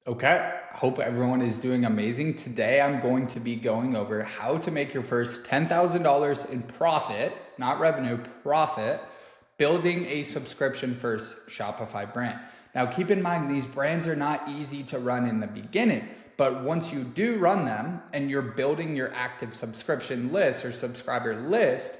Okay, hope everyone is doing amazing. Today I'm going to be going over how to make your first $10,000 in profit, not revenue, profit, building a subscription first Shopify brand. Now keep in mind, these brands are not easy to run in the beginning, but once you do run them and you're building your active subscription list or subscriber list,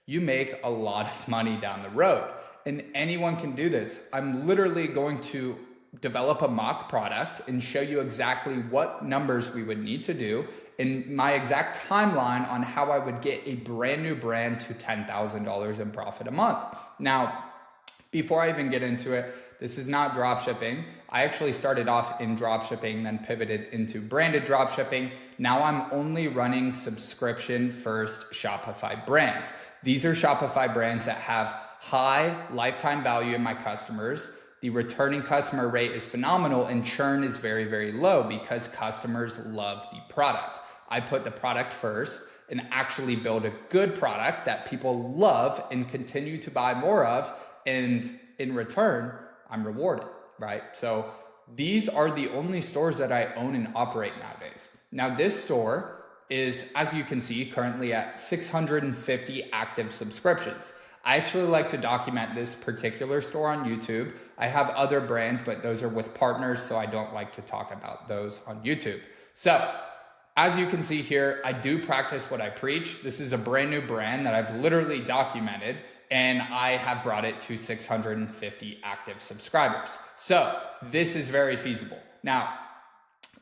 you make a lot of money down the road. And anyone can do this. I'm literally going to develop a mock product and show you exactly what numbers we would need to do and my exact timeline on how I would get a brand new brand to $10,000 in profit a month. Now, before I even get into it, this is not drop shipping. I actually started off in drop shipping, then pivoted into branded drop shipping. Now I'm only running subscription first Shopify brands. These are Shopify brands that have high lifetime value in my customers. The returning customer rate is phenomenal and churn is very, very low because customers love the product. I put the product first and actually build a good product that people love and continue to buy more of. And in return, I'm rewarded, right? So these are the only stores that I own and operate nowadays. Now this store is, as you can see, currently at 650 active subscriptions. I actually like to document this particular store on YouTube. I have other brands, but those are with partners, so I don't like to talk about those on YouTube. So as you can see here, I do practice what I preach. This is a brand new brand that I've literally documented, and I have brought it to 650 active subscribers. So this is very feasible. Now,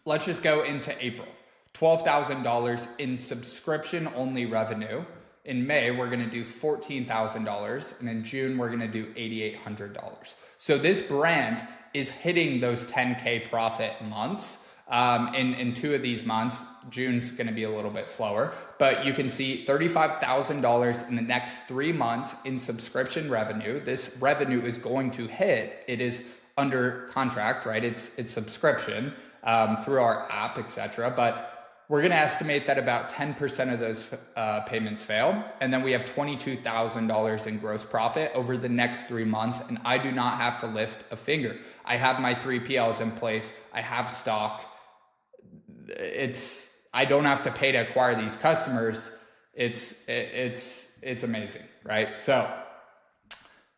let's just go into April. $12,000 in subscription only revenue. In May, we're gonna do $14,000, and in June, we're gonna do $8,800. So this brand is hitting those 10K profit months. In two of these months, June's gonna be a little bit slower, but you can see $35,000 in the next 3 months in subscription revenue. This revenue is going to hit. It is under contract, right? It's subscription through our app, etc. But we're gonna estimate that about 10% of those payments fail. And then we have $22,000 in gross profit over the next 3 months. And I do not have to lift a finger. I have my 3PLs in place. I have stock. I don't have to pay to acquire these customers. It's amazing, right? So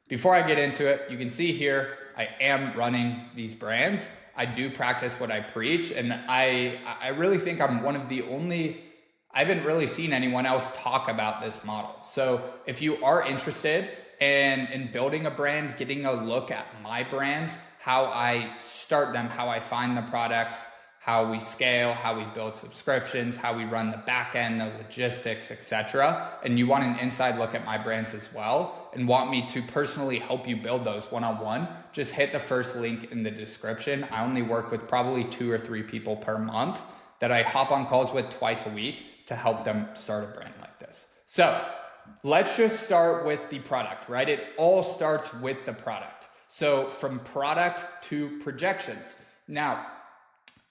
before I get into it, you can see here, I am running these brands. I do practice what I preach, and I really think I'm one of the only, I haven't really seen anyone else talk about this model. So if you are interested in building a brand, getting a look at my brands, how I start them, how I find the products, how we scale, how we build subscriptions, how we run the back end, the logistics, etc. And you want an inside look at my brands as well and want me to personally help you build those one-on-one, just hit the first link in the description. I only work with probably 2 or 3 people per month that I hop on calls with twice a week to help them start a brand like this. So let's just start with the product, right? It all starts with the product. So from product to projections. Now,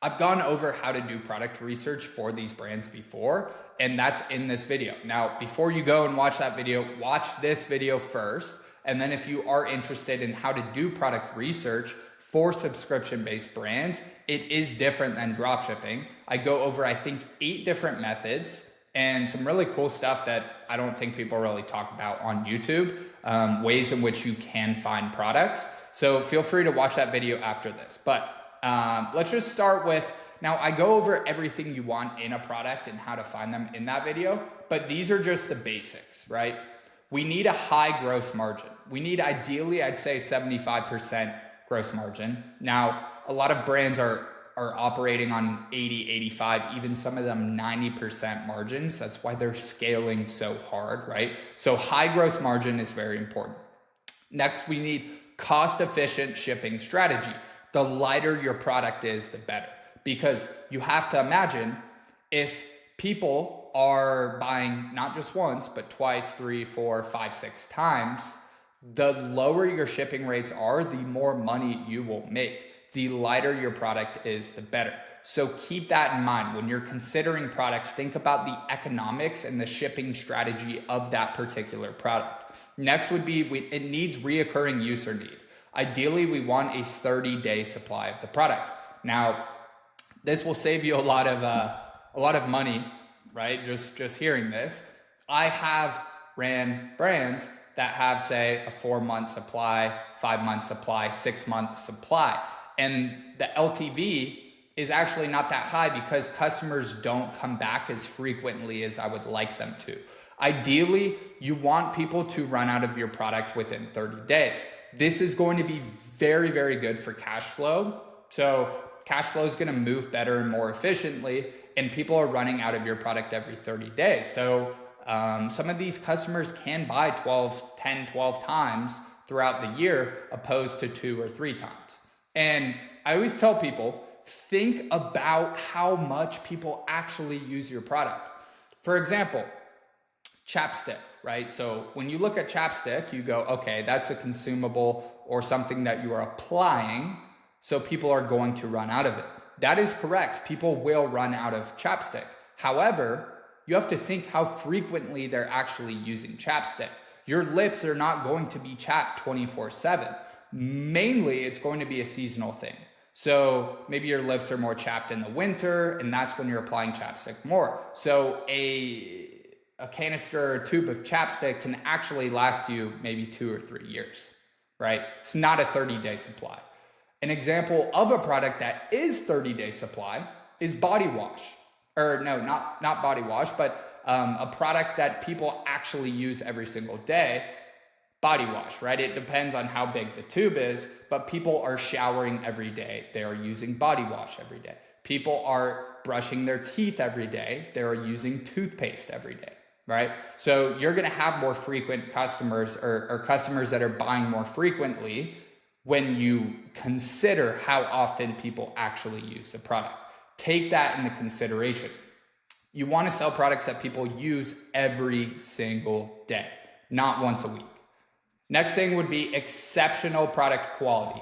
I've gone over how to do product research for these brands before, and that's in this video. Now, before you go and watch that video, watch this video first. And then if you are interested in how to do product research for subscription-based brands, it is different than dropshipping. I go over, I think, 8 different methods and some really cool stuff that I don't think people really talk about on YouTube, ways in which you can find products. So feel free to watch that video after this. But let's just start with, now I go over everything you want in a product and how to find them in that video, but these are just the basics, right? We need a high gross margin. We need, ideally, I'd say 75% gross margin. Now, a lot of brands are operating on 80, 85, even some of them 90% margins. That's why they're scaling so hard, right? So high gross margin is very important. Next, we need cost-efficient shipping strategy. The lighter your product is, the better. Because you have to imagine, if people are buying not just once, but twice, 3, 4, 5, 6 times, the lower your shipping rates are, the more money you will make. The lighter your product is, the better. So keep that in mind. When you're considering products, think about the economics and the shipping strategy of that particular product. Next would be, it needs reoccurring user need. Ideally, we want a 30-day supply of the product. Now, This will save you a lot of money, right? Just hearing this. I have ran brands that have, say, a 4-month supply, 5-month supply, 6-month supply. And the LTV is actually not that high because customers don't come back as frequently as I would like them to. Ideally, you want people to run out of your product within 30 days. This is going to be very, very good for cash flow. So cash flow is going to move better and more efficiently, and people are running out of your product every 30 days. So some of these customers can buy 10, 12 times throughout the year, opposed to 2 or 3 times. And I always tell people, think about how much people actually use your product. For example, chapstick, right? So when you look at chapstick, you go, okay, that's a consumable or something that you are applying, so people are going to run out of it. That is correct. People will run out of chapstick. However, you have to think how frequently they're actually using chapstick. Your lips are not going to be chapped 24/7. Mainly, it's going to be a seasonal thing. So maybe your lips are more chapped in the winter, and that's when you're applying chapstick more. So a canister or tube of chapstick can actually last you maybe 2 or 3 years, right? It's not a 30-day supply. An example of a product that is 30-day supply is body wash. Or no, not body wash, but a product that people actually use every single day, body wash, right? It depends on how big the tube is, but people are showering every day. They are using body wash every day. People are brushing their teeth every day. They're using toothpaste every day, right? So you're gonna have more frequent customers or customers that are buying more frequently when you consider how often people actually use the product. Take that into consideration. You want to sell products that people use every single day, not once a week. Next thing would be exceptional product quality.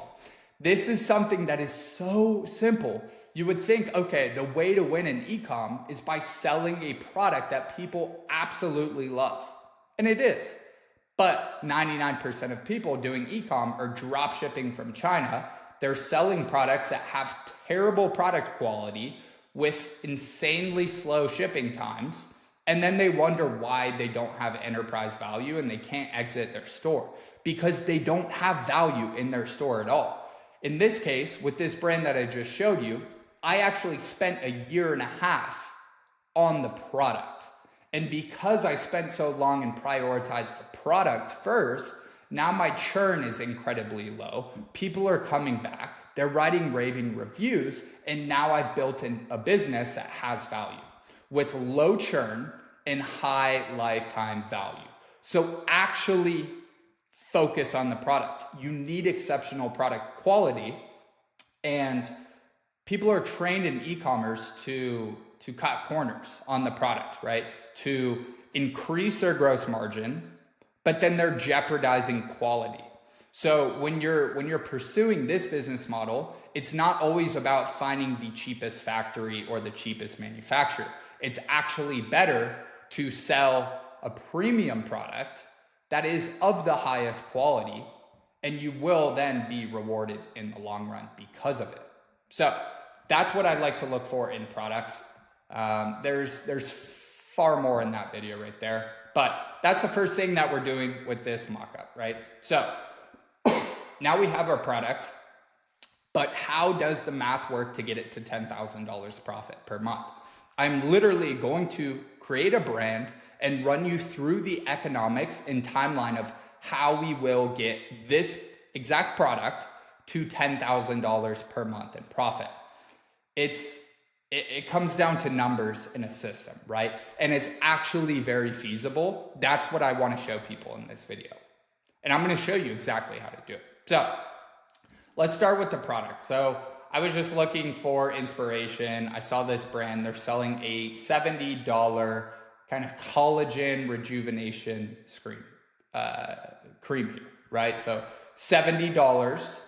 This is something that is so simple. You would think, okay, the way to win in ecom is by selling a product that people absolutely love. And it is. But 99% of people doing ecom are drop shipping from China. They're selling products that have terrible product quality with insanely slow shipping times. And then they wonder why they don't have enterprise value and they can't exit their store because they don't have value in their store at all. In this case, with this brand that I just showed you, I actually spent a 1.5 years on the product. And because I spent so long and prioritized the product first, now my churn is incredibly low. People are coming back. They're writing raving reviews. And now I've built a business that has value with low churn and high lifetime value. So actually focus on the product. You need exceptional product quality. And people are trained in e-commerce to cut corners on the product, right? To increase their gross margin, but then they're jeopardizing quality. So when you're pursuing this business model, it's not always about finding the cheapest factory or the cheapest manufacturer. It's actually better to sell a premium product that is of the highest quality, and you will then be rewarded in the long run because of it. So that's what I like to look for in products. There's far more in that video right there, but that's the first thing that we're doing with this mock-up, right? So now we have our product, but how does the math work to get it to $10,000 profit per month? I'm literally going to create a brand and run you through the economics and timeline of how we will get this exact product to $10,000 per month in profit. It comes down to numbers in a system, right? And it's actually very feasible. That's what I want to show people in this video. And I'm going to show you exactly how to do it. So let's start with the product. So I was just looking for inspiration. I saw this brand. They're selling a $70 kind of collagen rejuvenation cream here, right? So $70.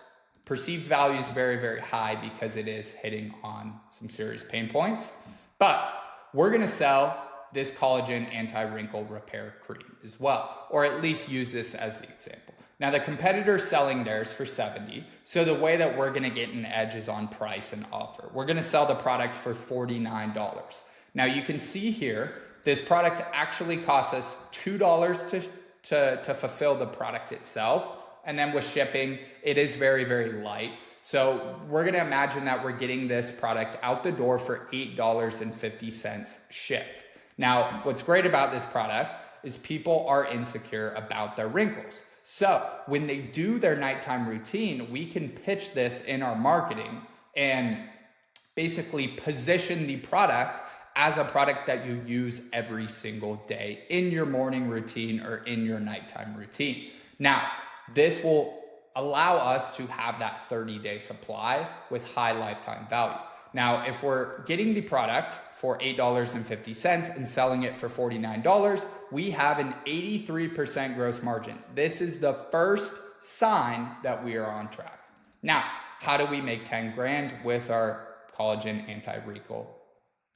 Perceived value is very, very high because it is hitting on some serious pain points. But we're going to sell this collagen anti-wrinkle repair cream as well, or at least use this as the example. Now the competitor's selling theirs for 70. So the way that we're going to get an edge is on price and offer. We're going to sell the product for $49. Now you can see here, this product actually costs us $2 to fulfill the product itself. And then with shipping, it is very, very light. So we're going to imagine that we're getting this product out the door for $8.50 shipped. Now, what's great about this product is people are insecure about their wrinkles. So when they do their nighttime routine, we can pitch this in our marketing and basically position the product as a product that you use every single day in your morning routine or in your nighttime routine. Now, this will allow us to have that 30-day supply with high lifetime value. Now, if we're getting the product for $8.50 and selling it for $49, we have an 83% gross margin. This is the first sign that we are on track. Now, how do we make 10 grand with our collagen anti-wrinkle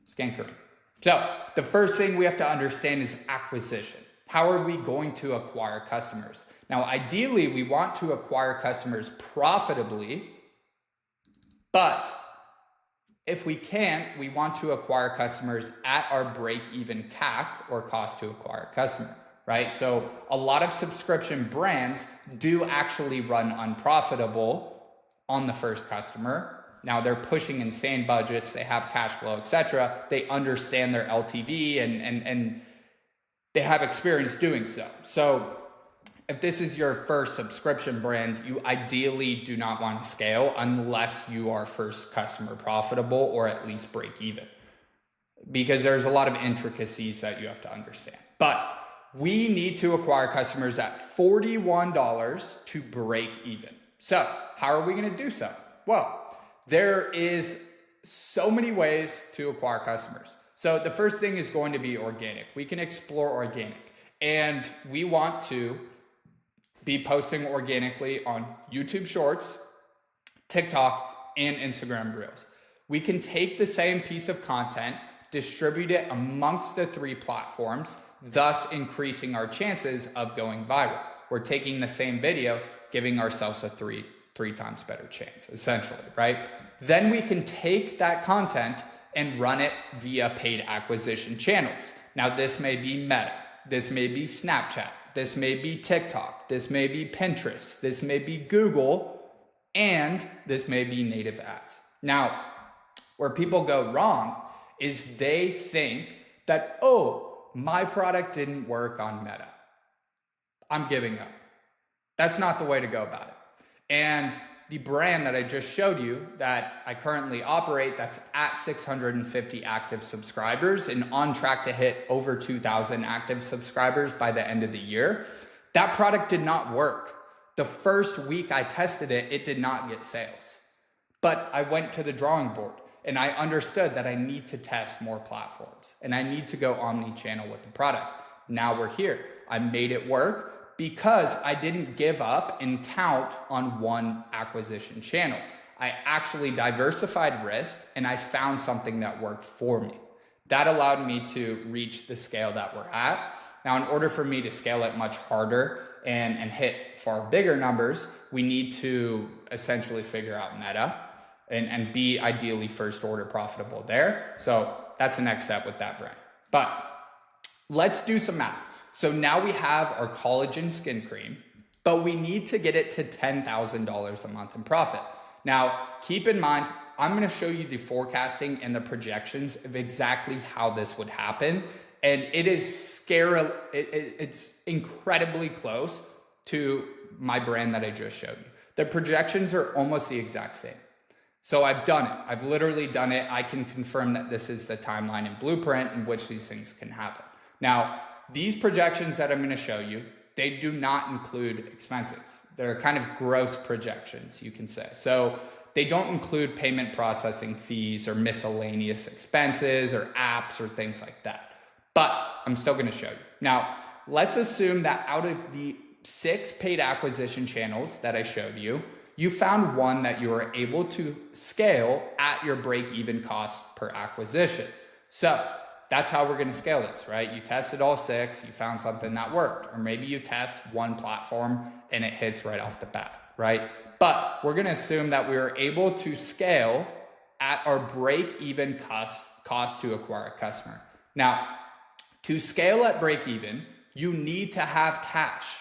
skin cream? So the first thing we have to understand is acquisition. How are we going to acquire customers? Now, ideally, we want to acquire customers profitably, but if we can't, we want to acquire customers at our break-even CAC, or cost to acquire a customer, right? So a lot of subscription brands do actually run unprofitable on the first customer. Now they're pushing insane budgets, they have cash flow, etc. They understand their LTV and they have experience doing so. So if this is your first subscription brand, you ideally do not want to scale unless you are first customer profitable or at least break even, because there's a lot of intricacies that you have to understand. But we need to acquire customers at $41 to break even. So how are we going to do so? Well, there is so many ways to acquire customers. So the first thing is going to be organic. We can explore organic, and we want to be posting organically on YouTube Shorts, TikTok, and Instagram Reels. We can take the same piece of content, distribute it amongst the 3 platforms, thus increasing our chances of going viral. We're taking the same video, giving ourselves a three times better chance, essentially, right? Then we can take that content and run it via paid acquisition channels. Now, this may be Meta, this may be Snapchat, this may be TikTok, this may be Pinterest, this may be Google, and this may be native ads. Now, where people go wrong is they think that, oh, my product didn't work on Meta, I'm giving up. That's not the way to go about it. And the brand that I just showed you that I currently operate, that's at 650 active subscribers and on track to hit over 2,000 active subscribers by the end of the year, that product did not work. The first week I tested it, it did not get sales. But I went to the drawing board and I understood that I need to test more platforms and I need to go omni-channel with the product. Now we're here. I made it work because I didn't give up and count on one acquisition channel. I actually diversified risk and I found something that worked for me. That allowed me to reach the scale that we're at. Now, in order for me to scale it much harder and hit far bigger numbers, we need to essentially figure out Meta and be ideally first order profitable there. So that's the next step with that brand. But let's do some math. So now we have our collagen skin cream, but we need to get it to $10,000 a month in profit. Now, keep in mind, I'm going to show you the forecasting and the projections of exactly how this would happen. And it is scary. It's incredibly close to my brand that I just showed you. The projections are almost the exact same. So I've done it. I've literally done it. I can confirm that this is the timeline and blueprint in which these things can happen. Now, these projections that I'm going to show you, they do not include expenses. They're kind of gross projections, you can say. So they don't include payment processing fees or miscellaneous expenses or apps or things like that. But I'm still going to show you. Now, let's assume that out of the 6 paid acquisition channels that I showed you, you found one that you were able to scale at your break-even cost per acquisition. So that's how we're going to scale this, right? You tested all 6, you found something that worked, or maybe you test one platform and it hits right off the bat, right? But we're going to assume that we are able to scale at our break-even cost to acquire a customer. Now, to scale at break-even, you need to have cash,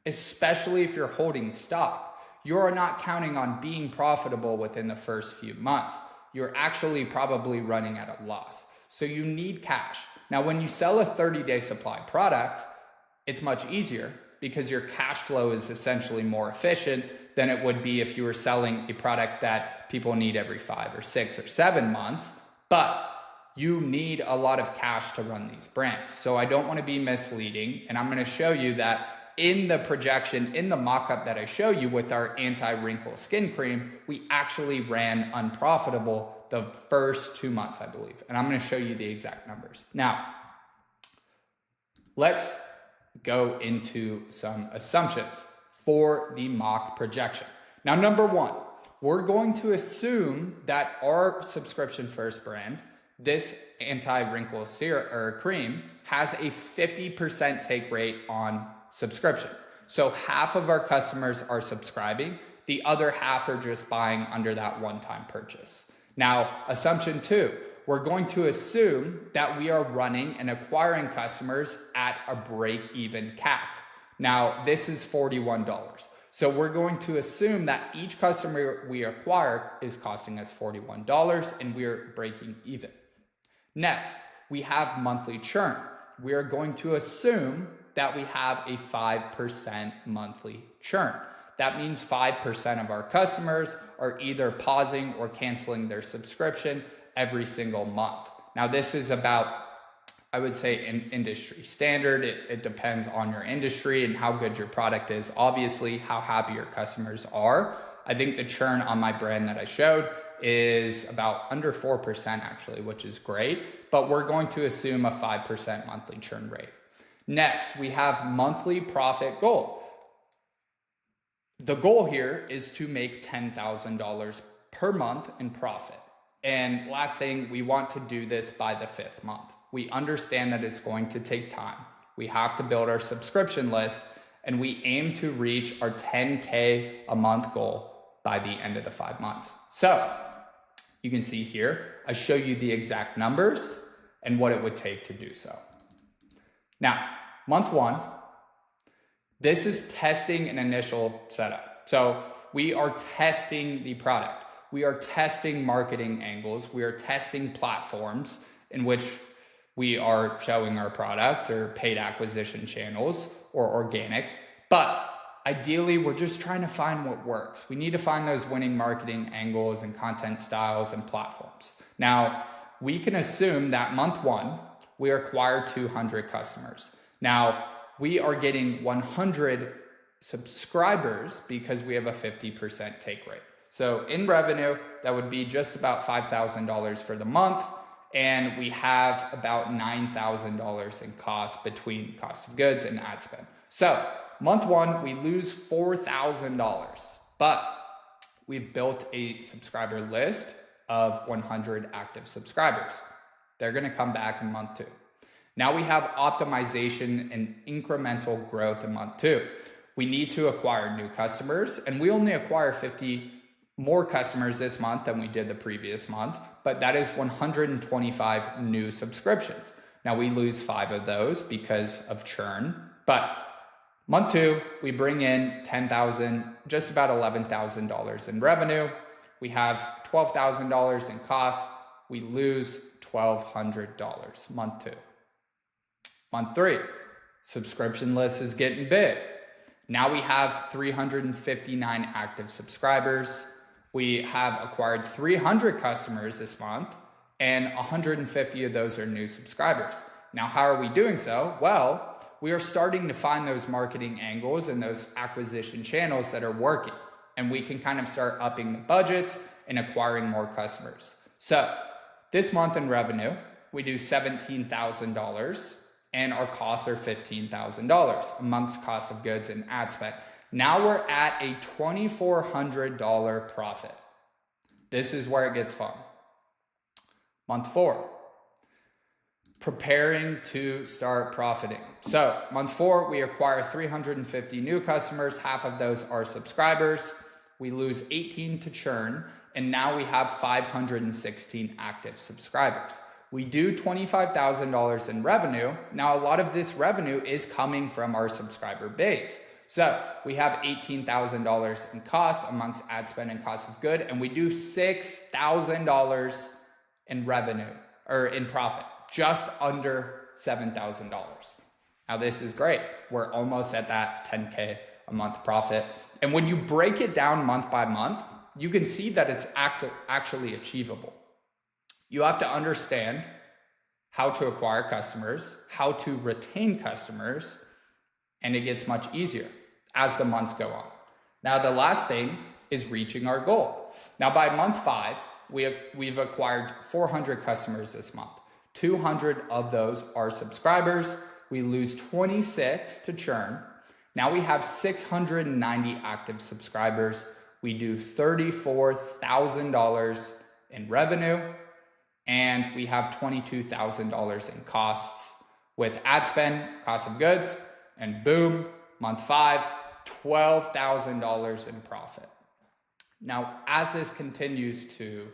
especially if you're holding stock. You are not counting on being profitable within the first few months. You're actually probably running at a loss. So you need cash. Now, when you sell a 30-day supply product, it's much easier because your cash flow is essentially more efficient than it would be if you were selling a product that people need every 5 or 6 or 7 months. But you need a lot of cash to run these brands. So I don't want to be misleading. And I'm going to show you that in the projection, in the mock-up that I show you with our anti-wrinkle skin cream, we actually ran unprofitable the first 2 months, I believe. And I'm going to show you the exact numbers. Now, let's go into some assumptions for the mock projection. Now, number 1, we're going to assume that our subscription first brand, this anti-wrinkle serum or cream, has a 50% take rate on subscription. So half of our customers are subscribing, the other half are just buying under that one-time purchase. Now, assumption 2, we're going to assume that we are running and acquiring customers at a break-even CAC. Now, this is $41. So we're going to assume that each customer we acquire is costing us $41 and we're breaking even. Next, we have monthly churn. We are going to assume that we have a 5% monthly churn. That means 5% of our customers are either pausing or canceling their subscription every single month. Now, this is about, I would say, an industry standard. It depends on your industry and how good your product is. Obviously, how happy your customers are. I think the churn on my brand that I showed is about under 4% actually, which is great, but we're going to assume a 5% monthly churn rate. Next, we have monthly profit goal. The goal here is to make $10,000 per month in profit. And last thing, we want to do this by the 5th month. We understand that it's going to take time. We have to build our subscription list, and we aim to reach our 10K a month goal by the end of the 5 months. So you can see here, I show you the exact numbers and what it would take to do so. Now, month 1, this is testing an initial setup. So we are testing the product. We are testing marketing angles. We are testing platforms in which we are showing our product, or paid acquisition channels, or organic. But ideally, we're just trying to find what works. We need to find those winning marketing angles and content styles and platforms. Now, we can assume that month 1, we acquire 200 customers. Now, we are getting 100 subscribers because we have a 50% take rate. So in revenue, that would be just about $5,000 for the month. And we have about $9,000 in cost between cost of goods and ad spend. So month 1, we lose $4,000, but we've built a subscriber list of 100 active subscribers. They're going to come back in month 2. Now we have optimization and incremental growth in month 2. We need to acquire new customers, and we only acquire 50 more customers this month than we did the previous month, but that is 125 new subscriptions. Now we lose 5 of those because of churn, but month 2, we bring in $10,000, just about $11,000 in revenue. We have $12,000 in costs. We lose $1,200 month 2. Month 3, subscription list is getting big. Now we have 359 active subscribers. We have acquired 300 customers this month, and 150 of those are new subscribers. Now, how are we doing so? Well, we are starting to find those marketing angles and those acquisition channels that are working, and we can kind of start upping the budgets and acquiring more customers. So this month in revenue, we do $17,000, and our costs are $15,000 amongst cost of goods and ad spend. Now we're at a $2,400 profit. This is where it gets fun. Month 4, preparing to start profiting. So month 4, we acquire 350 new customers. Half of those are subscribers. We lose 18 to churn, and now we have 516 active subscribers. We do $25,000 in revenue. Now, a lot of this revenue is coming from our subscriber base. So we have $18,000 in costs amongst ad spend and cost of good, and we do $6,000 in revenue or in profit, just under $7,000. Now this is great. We're almost at that 10K a month profit. And when you break it down month by month, you can see that it's actually achievable. You have to understand how to acquire customers, how to retain customers, and it gets much easier as the months go on. Now, the last thing is reaching our goal. Now, by month 5, we've acquired 400 customers this month. 200 of those are subscribers. We lose 26 to churn. Now we have 690 active subscribers. We do $34,000 in revenue, and we have $22,000 in costs with ad spend, cost of goods, and boom, month 5, $12,000 in profit. Now, as this continues to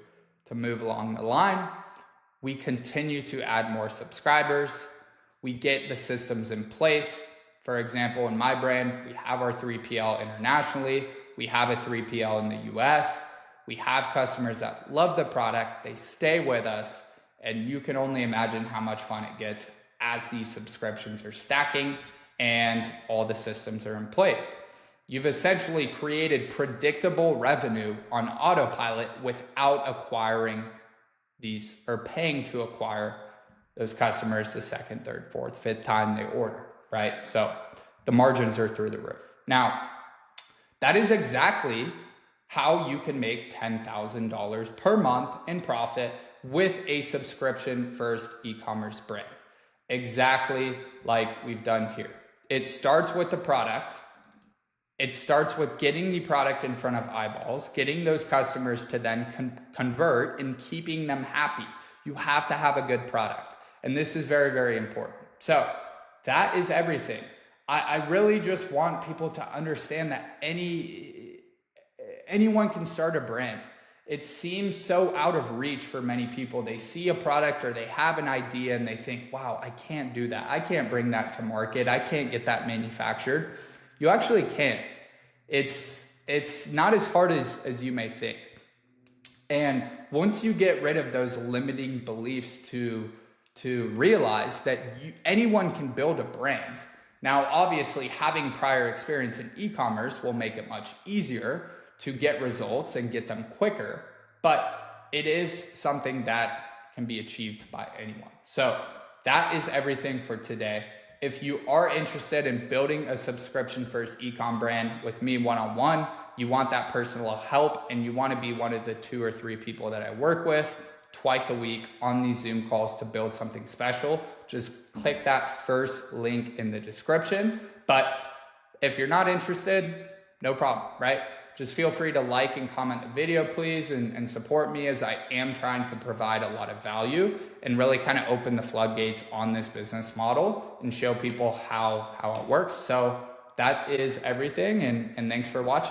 move along the line, we continue to add more subscribers. We get the systems in place. For example, in my brand, we have our 3PL internationally. We have a 3PL in the US. We have customers that love the product. They stay with us. And you can only imagine how much fun it gets as these subscriptions are stacking and all the systems are in place. You've essentially created predictable revenue on autopilot without acquiring these or paying to acquire those customers the second, third, fourth, fifth time they order, right? So the margins are through the roof. Now, that is exactly how you can make $10,000 per month in profit with a subscription first e-commerce brand. Exactly like we've done here. It starts with the product. It starts with getting the product in front of eyeballs, getting those customers to then convert and keeping them happy. You have to have a good product. And this is very, very important. So that is everything. I really just want people to understand that anyone can start a brand. It seems so out of reach for many people. They see a product or they have an idea and they think, wow, I can't do that. I can't bring that to market. I can't get that manufactured. You actually can. It's not as hard as you may think. And once you get rid of those limiting beliefs to realize that anyone can build a brand. Now, obviously, having prior experience in e-commerce will make it much easier to get results and get them quicker, but it is something that can be achieved by anyone. So that is everything for today. If you are interested in building a subscription first e-com brand with me one-on-one, you want that personal help and you want to be one of the 2 or 3 people that I work with twice a week on these Zoom calls to build something special, just click that first link in the description. But if you're not interested, no problem, right? Just feel free to like and comment the video, please, and support me as I am trying to provide a lot of value and really kind of open the floodgates on this business model and show people how it works. So that is everything, and thanks for watching.